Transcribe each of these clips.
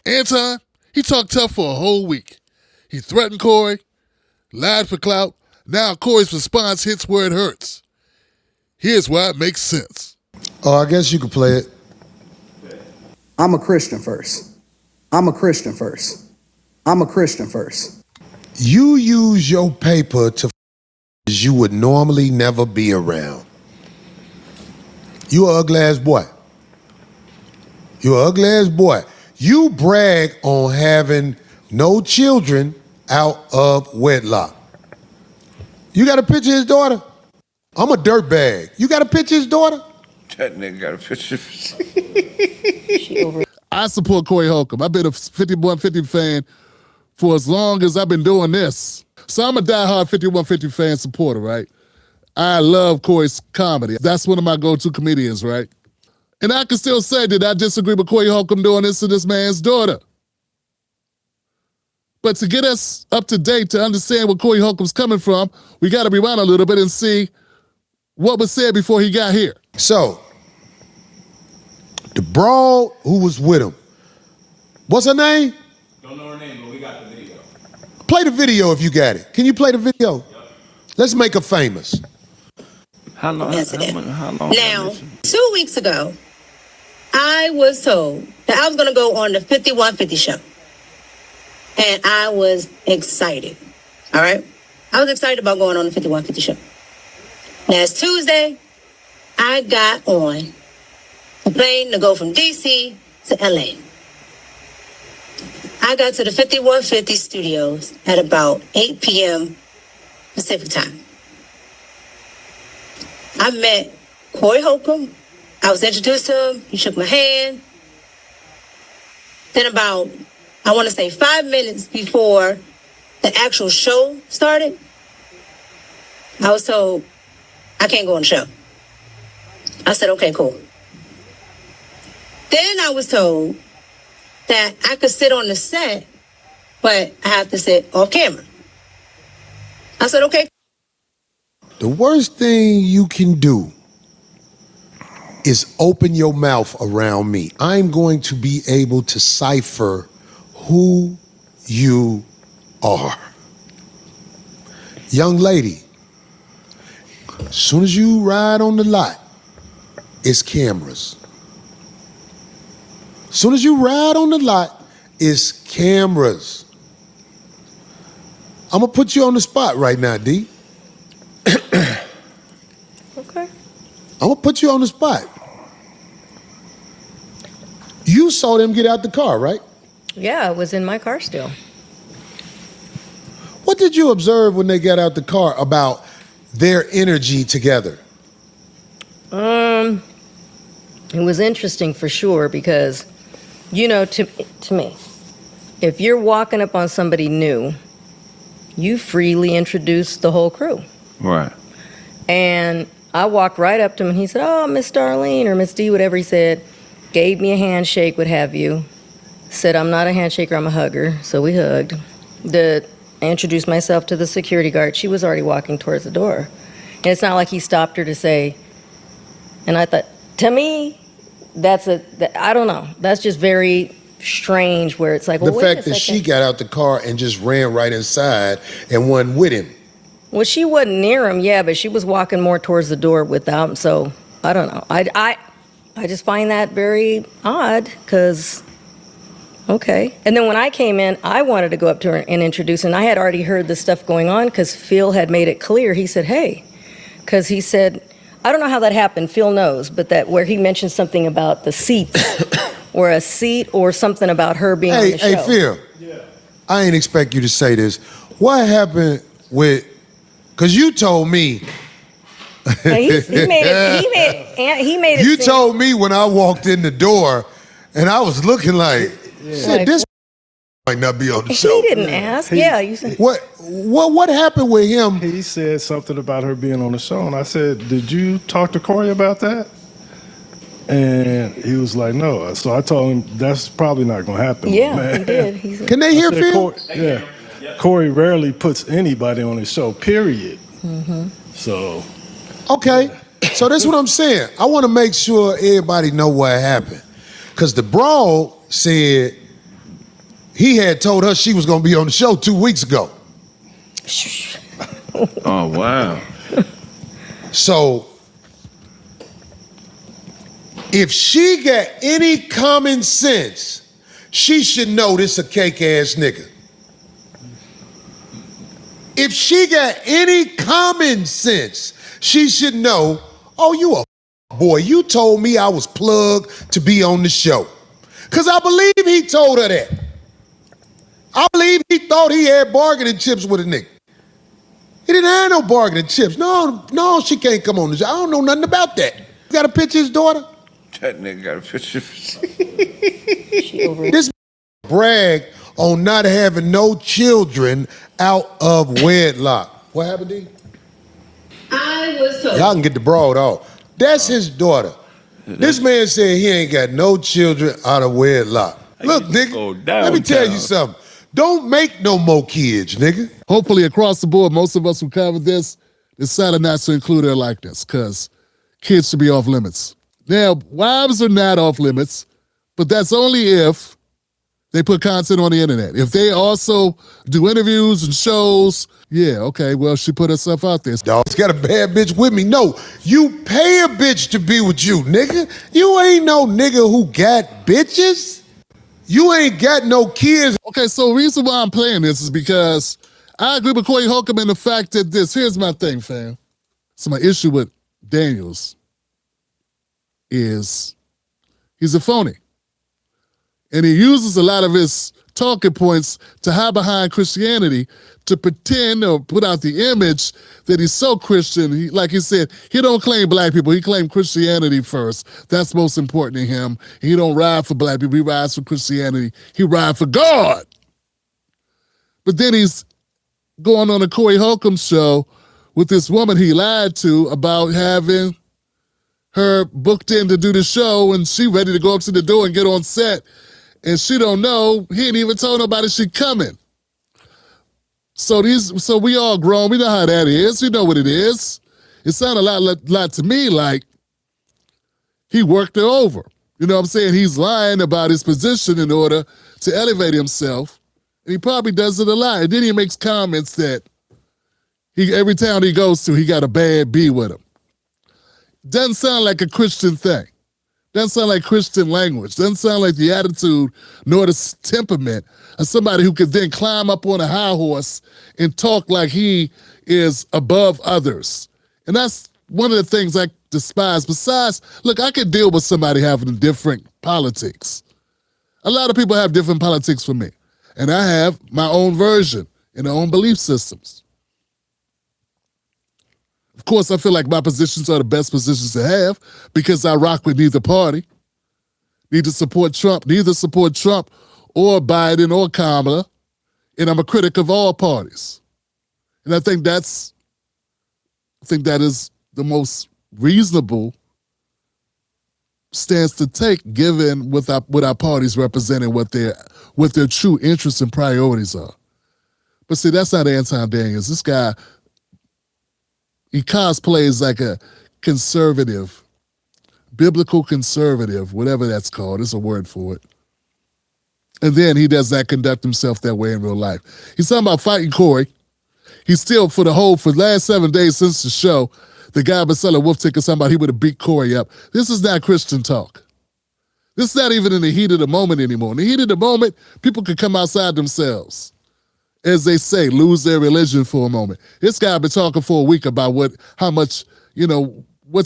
Anton, he talked tough for a whole week. He threatened Corey, lied for clout. Now Corey's response hits where it hurts. Here's why it makes sense. Oh, I guess you could play it. I'm a Christian first. I'm a Christian first. I'm a Christian first. You use your paper to you would normally never be around. You an ugly ass boy. You an ugly ass boy. You brag on having no children out of wedlock. You got a picture of his daughter? I'm a dirtbag. You got a picture of his daughter? That nigga got a picture. I support Corey Holcomb. I've been a 5150 fan for as long as I've been doing this. So I'm a diehard 5150 fan supporter, right? I love Corey's comedy. That's one of my go-to comedians, right? And I can still say that I disagree with Corey Holcomb doing this to this man's daughter. But to get us up to date, to understand where Corey Holcomb's coming from, we got to rewind a little bit and see what was said before he got here. So, the broad who was with him, what's her name? Don't know her name, but we got the video. Play the video if you got it. Can you play the video? Yep. Let's make her famous. How long? Now, 2 weeks ago, I was told that I was going to go on the 5150 show. And I was excited. All right? I was excited about going on the 5150 show. Last Tuesday, I got on a plane to go from D.C. to L.A. I got to the 5150 studios at about 8 p.m. Pacific time. I met Corey Holcomb. I was introduced to him. He shook my hand. Then about, I want to say 5 minutes before the actual show started, I was told, I can't go on the show. I said, okay, cool. Then I was told that I could sit on the set, but I have to sit off camera. I said, okay. The worst thing you can do is open your mouth around me. I'm going to be able to cipher who you are. Young lady, as soon as you ride on the lot, it's cameras. As soon as you ride on the lot, it's cameras. I'm gonna put you on the spot right now, D. Okay. I'm gonna put you on the spot. You saw them get out the car, right? Yeah, it was in my car still. What did you observe when they got out the car about their energy together? It was interesting for sure because, you know, to me, if you're walking up on somebody new, you freely introduce the whole crew. Right. And I walked right up to him and he said, oh, Miss Darlene or Miss D, whatever he said, gave me a handshake, what have you. Said, I'm not a handshaker, I'm a hugger. So we hugged. I introduced myself to the security guard. She was already walking towards the door. And it's not like he stopped her to say, and I thought, to me, I don't know. That's just very strange where it's like, well, the fact that she got out the car and just ran right inside and wasn't with him. Well, she wasn't near him, yeah, but she was walking more towards the door without him. So I don't know. I just find that very odd because, okay. And then when I came in, I wanted to go up to her and introduce her. And I had already heard the stuff going on because Phil had made it clear. He said, hey, because he said, I don't know how that happened. Phil knows, but that where he mentioned something about the seats or a seat or something about her being on the show. Hey, Phil, I ain't expect you to say this. What happened with, because you told me. He made it. You told me when I walked in the door and I was looking like, shit, this might not be on the show. He didn't ask. You said. What happened with him? He said something about her being on the show, and I said, did you talk to Corey about that? And he was like, no. So I told him that's probably not going to happen. Yeah, man. he did. He said, Can they hear Phil? Corey rarely puts anybody on his show, period. Mm-hmm. So. Okay, so that's what I'm saying. I want to make sure everybody know what happened. Because the broad said he had told her she was gonna be on the show 2 weeks ago. Oh, wow. So, if she got any common sense, she should know this a cake-ass nigga. If she got any common sense, she should know, oh, you a boy, you told me I was plugged to be on the show. Because I believe he told her that. I believe he thought he had bargaining chips with a nigga. He didn't have no bargaining chips. No, she can't come on the show. I don't know nothing about that. You got a picture of his daughter? That nigga got a picture. This brag on not having no children out of wedlock. What happened, D? I was told. Y'all can get the broad off. That's his daughter. This man said he ain't got no children out of wedlock. Look, nigga, let me tell you something. Don't make no more kids, nigga. Hopefully across the board, most of us who cover this decided not to include their likeness because kids should be off limits. Now, wives are not off limits, but that's only if they put content on the internet. If they also do interviews and shows, yeah, okay, well, she put herself out there. Dog's got a bad bitch with me. No, you pay a bitch to be with you, nigga. You ain't no nigga who got bitches. You ain't got no kids. Okay, so the reason why I'm playing this is because I agree with Corey Holcomb in the fact that here's my thing, fam. So my issue with Daniels is he's a phony. And he uses a lot of his talking points to hide behind Christianity to pretend or put out the image that he's so Christian. Like he said, he don't claim black people. He claimed Christianity first. That's most important to him. He don't ride for black people. He rides for Christianity. He rides for God. But then he's going on a Corey Holcomb show with this woman he lied to about having her booked in to do the show, and she ready to go up to the door and get on set. And she don't know, he ain't even told nobody she coming. So we all grown, we know how that is, we know what it is. It sounded a lot to me like he worked her over. You know what I'm saying? He's lying about his position in order to elevate himself. And he probably does it a lot. And then he makes comments that every town he goes to, he got a bad B with him. Doesn't sound like a Christian thing. Doesn't sound like Christian language. Doesn't sound like the attitude nor the temperament of somebody who could then climb up on a high horse and talk like he is above others. And that's one of the things I despise. Besides, look, I could deal with somebody having different politics. A lot of people have different politics from me. And I have my own version and my own belief systems. Of course, I feel like my positions are the best positions to have because I rock with neither party. Neither support Trump or Biden or Kamala. And I'm a critic of all parties. And I think that is the most reasonable stance to take given what our parties represent and what their true interests and priorities are. But see, that's not Anton Daniels. This guy, he cosplays like a conservative, biblical conservative, whatever that's called. There's a word for it. And then he does not conduct himself that way in real life. He's talking about fighting Corey. He's still, for the last 7 days since the show, the guy been selling wolf tickets, somebody he would have beat Corey up. This is not Christian talk. This is not even in the heat of the moment anymore. In the heat of the moment, people can come outside themselves. As they say, lose their religion for a moment. This guy been talking for a week about what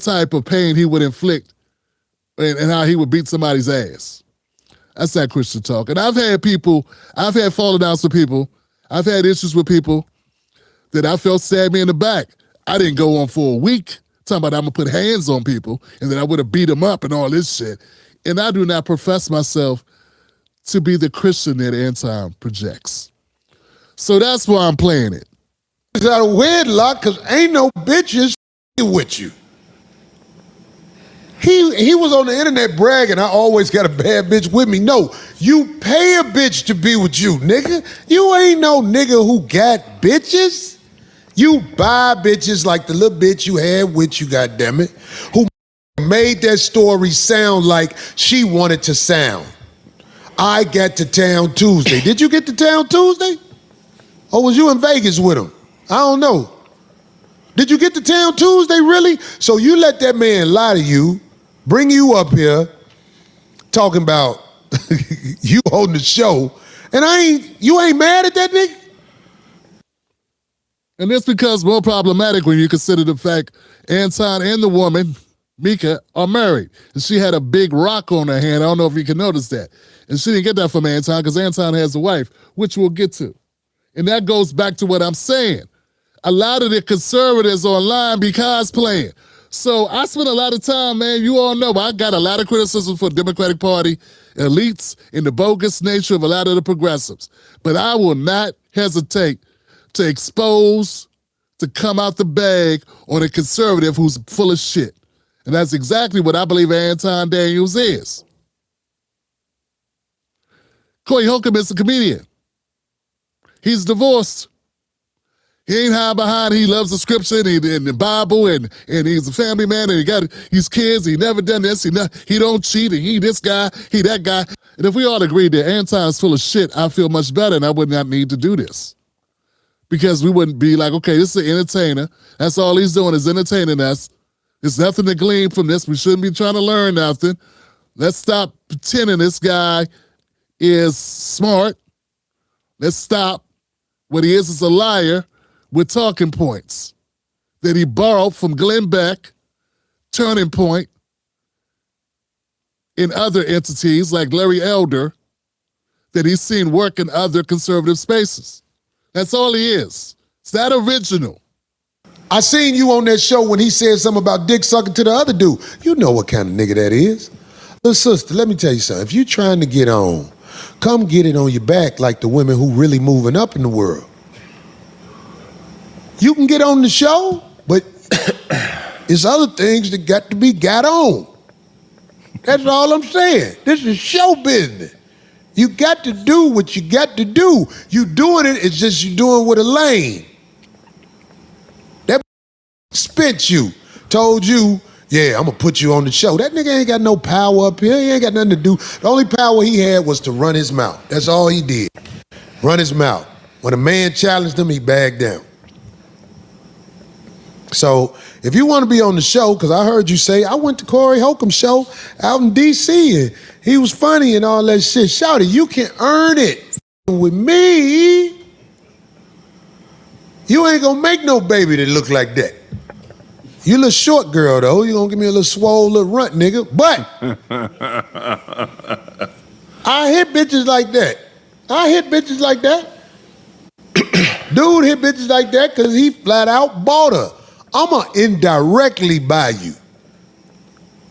type of pain he would inflict and how he would beat somebody's ass. That's not Christian talk. And I've had falling outs with people. I've had issues with people that I felt stabbed me in the back. I didn't go on for a week talking about I'm going to put hands on people and that I would have beat them up and all this shit. And I do not profess myself to be the Christian that Anton projects. So that's why I'm playing it. It's out of wedlock because ain't no bitches with you. He was on the internet bragging, I always got a bad bitch with me. No, you pay a bitch to be with you, nigga. You ain't no nigga who got bitches. You buy bitches like the little bitch you had with you, goddammit, who made that story sound like she wanted to sound. I got to town Tuesday. Did you get to town Tuesday? Or was you in Vegas with him? I don't know. Did you get to town Tuesday, really? So you let that man lie to you, bring you up here, talking about you holding the show, and you ain't mad at that nigga? And this becomes more problematic when you consider the fact Anton and the woman, Mika, are married. And she had a big rock on her hand. I don't know if you can notice that. And she didn't get that from Anton because Anton has a wife, which we'll get to. And that goes back to what I'm saying. A lot of the conservatives online be cosplaying. So I spent a lot of time, man, you all know, I got a lot of criticism for the Democratic Party elites and the bogus nature of a lot of the progressives. But I will not hesitate to expose, to come out the bag on a conservative who's full of shit. And that's exactly what I believe Anton Daniels is. Corey Holcomb is a comedian. He's divorced. He ain't hiding behind, he loves the scripture and the Bible, and he's a family man, and he got his kids, he never done this, he don't cheat, and he this guy, he that guy. And if we all agree that Anton is full of shit, I feel much better, and I would not need to do this. Because we wouldn't be like, okay, this is an entertainer. That's all he's doing is entertaining us. There's nothing to glean from this. We shouldn't be trying to learn nothing. Let's stop pretending this guy is smart. Let's stop. What he is a liar with talking points that he borrowed from Glenn Beck, Turning Point, in other entities like Larry Elder that he's seen work in other conservative spaces. That's all he is. It's not original. I seen you on that show when he said something about dick sucking to the other dude. You know what kind of nigga that is. Little sister, let me tell you something. If you trying to get on, come get it on your back like the women who really moving up in the world. You can get on the show, but it's other things that got to be got on. That's all I'm saying. This is show business. You got to do what you got to do. You doing it, it's just you doing with a lane. That spent you, told you, yeah, I'm gonna put you on the show. That nigga ain't got no power up here. He ain't got nothing to do. The only power he had was to run his mouth. That's all he did. Run his mouth. When a man challenged him, he backed down. So if you want to be on the show, because I heard you say, I went to Corey Holcomb's show out in D.C. and he was funny and all that shit. Shouty, you can earn it with me. You ain't gonna make no baby that look like that. You a little short girl though. You gonna give me a little swole little runt nigga. But I hit bitches like that. Dude hit bitches like that because he flat out bought her. I'ma indirectly buy you.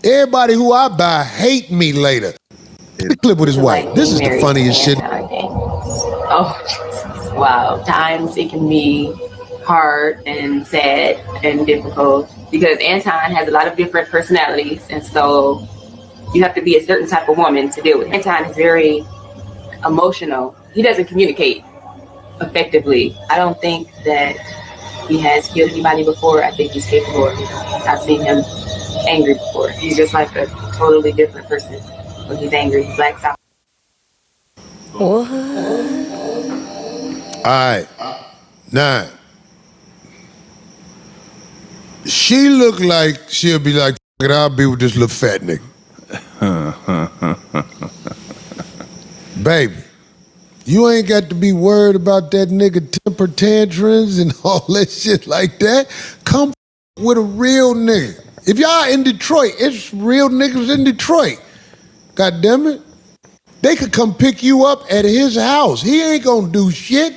Everybody who I buy hate me later. The clip with his wife. This is the funniest shit. Oh, wow. Times it can be hard and sad and difficult because Anton has a lot of different personalities, and so you have to be a certain type of woman to deal with. Anton is very emotional. He doesn't communicate effectively. I don't think that he has killed anybody before. I think he's capable of it. I've seen him angry before. He's just like a totally different person when he's angry. He blacks out. What? All right. Now, she look like she'll be like, I'll be with this little fat nigga. Baby, you ain't got to be worried about that nigga temper tantrums and all that shit like that. Come with a real nigga. If y'all in Detroit, it's real niggas in Detroit. God damn it. They could come pick you up at his house. He ain't gonna do shit.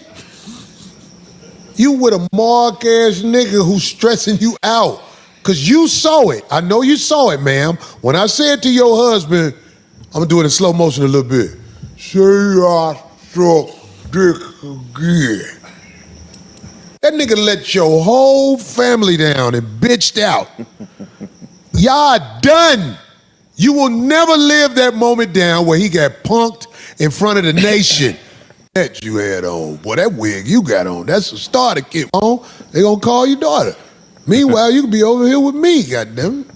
You with a mark ass nigga who's stressing you out. Cause you saw it. I know you saw it, ma'am. When I said to your husband, I'm gonna do it in slow motion a little bit. Say I suck dick again. That nigga let your whole family down and bitched out. Y'all done. You will never live that moment down where he got punked in front of the nation. That you had on. Boy, that wig you got on, that's a starter kit on. They gonna call you daughter. Meanwhile, you can be over here with me, goddamn it.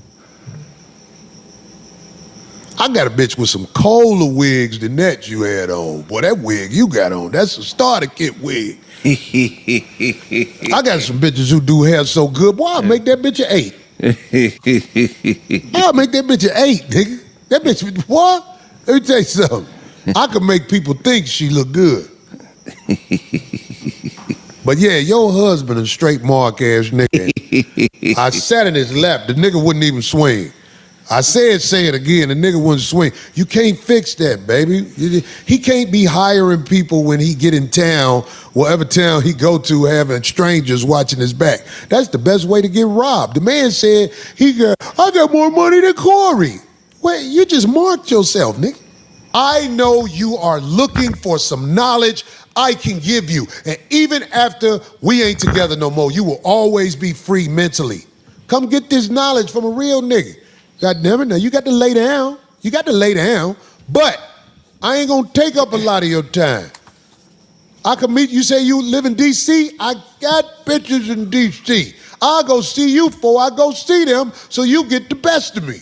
I got a bitch with some colder wigs than that you had on. Boy, that wig you got on, that's a starter kit wig. I got some bitches who do hair so good, boy, I'll make that bitch an 8. I'll make that bitch an 8, nigga. That bitch, what? Let me tell you something. I can make people think she look good. But yeah, your husband a straight mark ass nigga. I sat in his lap, the nigga wouldn't even swing. I said, say it again, the nigga wouldn't swing. You can't fix that, baby. He can't be hiring people when he get in town, whatever town he go to, having strangers watching his back. That's the best way to get robbed. The man said, I got more money than Corey. Wait, you just marked yourself, nigga. I know you are looking for some knowledge I can give you. And even after we ain't together no more, you will always be free mentally. Come get this knowledge from a real nigga. God damn it, now you got to lay down. You got to lay down. But I ain't gonna take up a lot of your time. I can meet you, say you live in D.C., I got bitches in D.C. I'll go see you before I go see them so you get the best of me.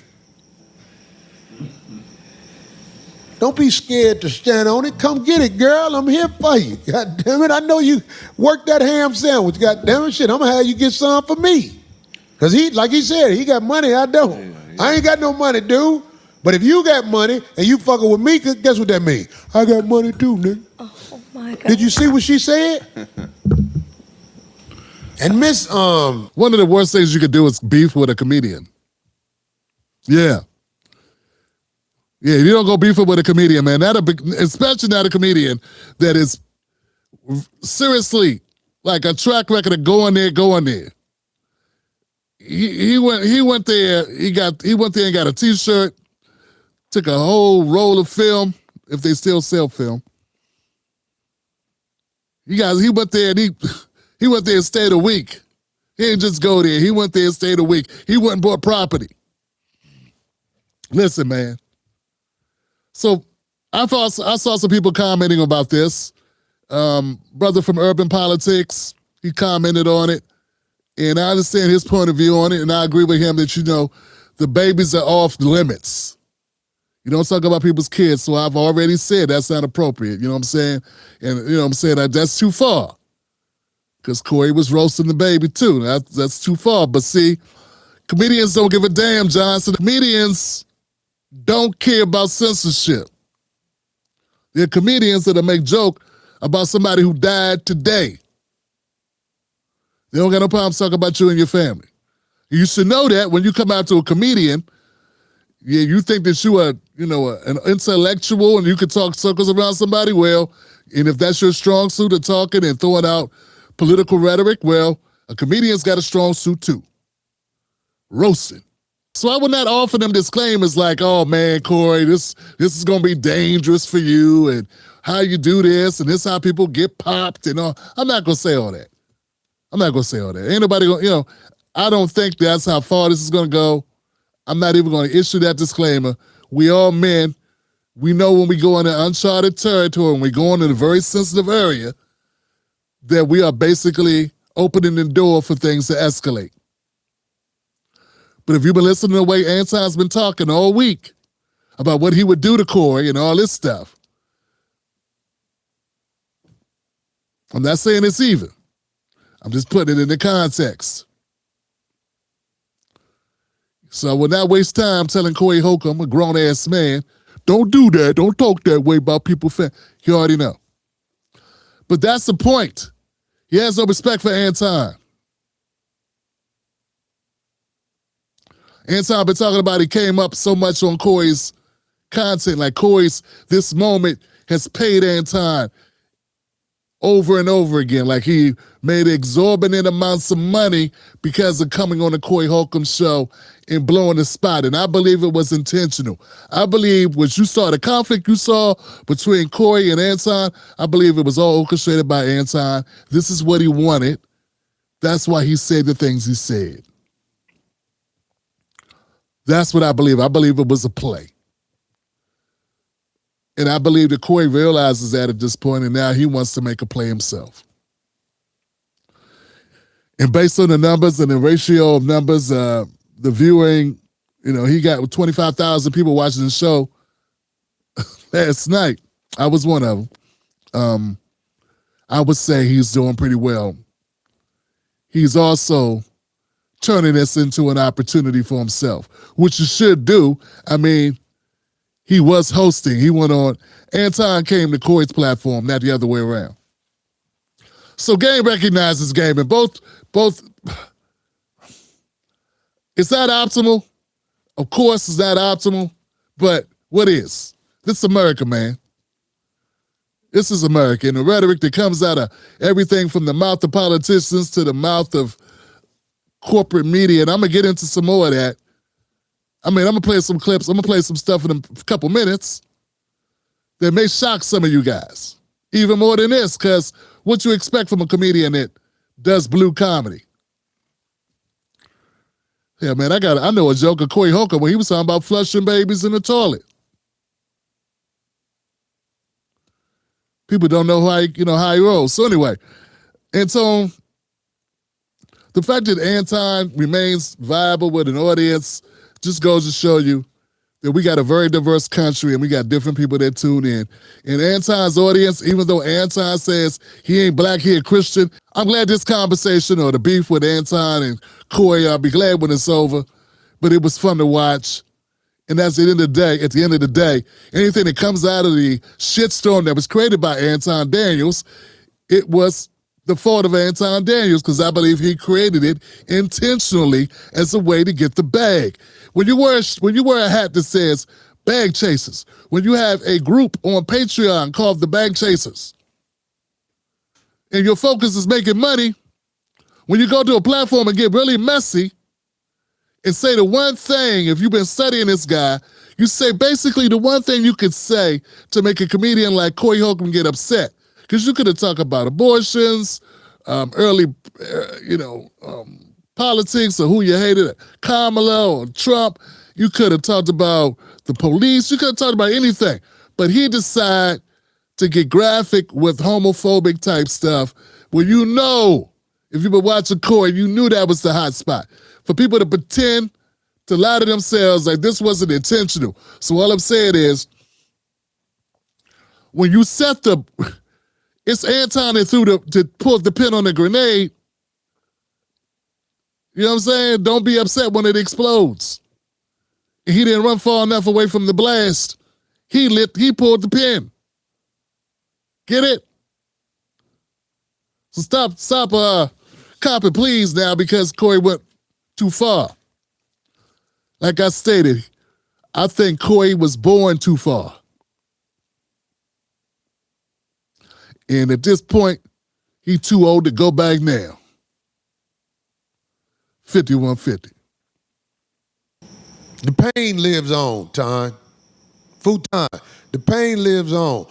Don't be scared to stand on it. Come get it, girl. I'm here for you. God damn it, I know you work that ham sandwich. God damn it, shit, I'm gonna have you get some for me. Because he, like he said, he got money, I don't. I ain't got no money, dude. But if you got money and you fucking with me, guess what that means? I got money too, nigga. Oh my God. Did you see what she said? And Miss, One of the worst things you could do is beef with a comedian. Yeah. Yeah, you don't go beef with a comedian, man. Especially not a comedian that is seriously like a track record of going there. He went there and got a t-shirt, took a whole roll of film, if they still sell film. He went there and stayed a week. He didn't just go there. He went there and stayed a week. He went and bought property. Listen, man. So I saw some people commenting about this. Brother from Urban Politics, he commented on it. And I understand his point of view on it, and I agree with him that, the babies are off limits. You don't talk about people's kids, so I've already said that's not appropriate, you know what I'm saying? And, you know what I'm saying, that's too far. Because Corey was roasting the baby, too. That's too far. But see, comedians don't give a damn, Johnson. Comedians don't care about censorship. There are comedians that'll make joke about somebody who died today. They don't got no problem talking about you and your family. You should know that when you come out to a comedian, yeah, you think that you are, an intellectual and you can talk circles around somebody, well, and if that's your strong suit of talking and throwing out political rhetoric, well, a comedian's got a strong suit too. Roasting. So I would not offer them disclaimers like, oh man, Corey, this is gonna be dangerous for you and how you do this and this how people get popped and all. I'm not gonna say all that. Ain't nobody gonna, I don't think that's how far this is gonna go. I'm not even gonna issue that disclaimer. We all men, we know when we go into uncharted territory, when we go into a very sensitive area, that we are basically opening the door for things to escalate. But if you've been listening to the way Anton's been talking all week about what he would do to Corey and all this stuff, I'm not saying it's even. I'm just putting it in the context. So I will not waste time telling Corey Holcomb, a grown-ass man, don't do that, don't talk that way about people. You already know. But that's the point. He has no respect for Anton. Anton been talking about he came up so much on Corey's content, like Corey's, this moment has paid Anton over and over again. Like he made exorbitant amounts of money because of coming on the Corey Holcomb show and blowing the spot. And I believe it was intentional. I believe what you saw, the conflict you saw between Corey and Anton, I believe it was all orchestrated by Anton. This is what he wanted. That's why he said the things he said. That's what I believe. I believe it was a play. And I believe that Corey realizes that at this point, and now he wants to make a play himself. And based on the numbers and the ratio of numbers, the viewing You know, he got 25,000 people watching the show last night. I was one of them. I would say he's doing pretty well. He's also turning this into an opportunity for himself, which you should do. I mean, he was hosting. He went on. Anton came to Corey's platform, not the other way around. So game recognizes game, and both. Is that optimal? Of course, it's not optimal, but what is? This is America, man. This is America, and the rhetoric that comes out of everything from the mouth of politicians to the mouth of corporate media, and I'm going to get into some more of that. I mean, I'm going to play some clips. I'm going to play some stuff in a couple minutes that may shock some of you guys, even more than this, because what you expect from a comedian that does blue comedy. Yeah, man, I know a joke of Corey Holcomb when he was talking about flushing babies in the toilet. People don't know how he rolls. So anyway, Anton, the fact that Anton remains viable with an audience just goes to show you that we got a very diverse country and we got different people that tune in. And Anton's audience, even though Anton says he ain't black, he a Christian, I'm glad this conversation or the beef with Anton and Corey, I'll be glad when it's over. But it was fun to watch. And at the end of the day, anything that comes out of the shitstorm that was created by Anton Daniels, it was the fault of Anton Daniels because I believe he created it intentionally as a way to get the bag. When you wear a hat that says Bag Chasers, when you have a group on Patreon called the Bag Chasers, and your focus is making money, when you go to a platform and get really messy and say the one thing, if you've been studying this guy, you say basically the one thing you could say to make a comedian like Corey Holcomb get upset. Because you could have talked about abortions, politics or who you hated, Kamala or Trump. You could have talked about the police. You could have talked about anything. But he decided to get graphic with homophobic type stuff where if you've been watching Corey, you knew that was the hot spot. For people to pretend to lie to themselves like this wasn't intentional. So all I'm saying is, when you set it's Anton that pulled the pin on the grenade. You know what I'm saying? Don't be upset when it explodes. He didn't run far enough away from the blast. He pulled the pin. Get it? So stop copping please now because Corey went too far. Like I stated, I think Corey was born too far. And at this point, he's too old to go back now. 5150. The pain lives on, Ton. Futon. The pain lives on.